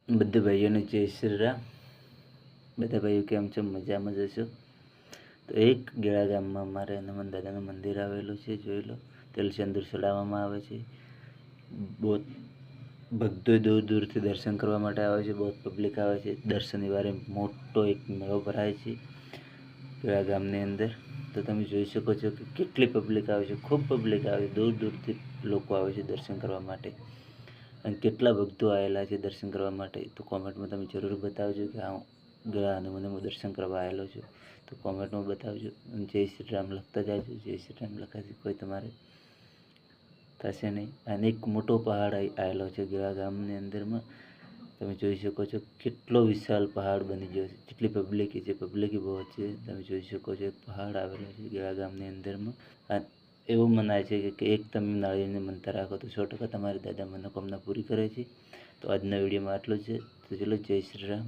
બધા ભાઈઓને જય શ્રી રામ। બધા ભાઈઓ કેમ છો? મજામાં જ હશો। તો એક ગેળા ગામમાં અમારે હનુમાન દાદાનું મંદિર આવેલું છે, જોઈ લો। તેલ સિંદૂર ચડાવવામાં આવે છે। બહુ ભક્તો દૂર દૂરથી દર્શન કરવા માટે આવે છે, બહુ પબ્લિક આવે છે। દર શનિવારે મોટો એક મેળો ભરાય છે ગેળા ગામની અંદર। તો તમે જોઈ શકો છો કે કેટલી પબ્લિક આવે છે, ખૂબ પબ્લિક આવે છે, દૂર દૂરથી લોકો આવે છે દર્શન કરવા માટે। અને કેટલા ભક્તો આવેલા છે દર્શન કરવા માટે, તો કોમેન્ટમાં તમે જરૂર બતાવજો કે હા ગેળા હનુમાનને હું દર્શન કરવા આવેલો છું। તો કોમેન્ટમાં બતાવજો અને જય શ્રી રામ લખતા જાજો। જય શ્રી રામ લખાથી કોઈ તમારે થશે નહીં। અને એક મોટો પહાડ આવેલો છે ગેળા ગામની અંદરમાં। તમે જોઈ શકો છો કેટલો વિશાળ પહાડ બની ગયો છે, જેટલી પબ્લિક છે, પબ્લિક બહુ છે। તમે જોઈ શકો છો એક પહાડ આવેલો છે ગેળા ગામની અંદરમાં। એવું મનાય છે કે એક તમે નાળિયેરની મનતા રાખો તો 100% તમારી દાદા મનોકામના પૂરી કરે છે। તો આજના વિડીયોમાં આટલું છે। તો ચલો જય શ્રી રામ।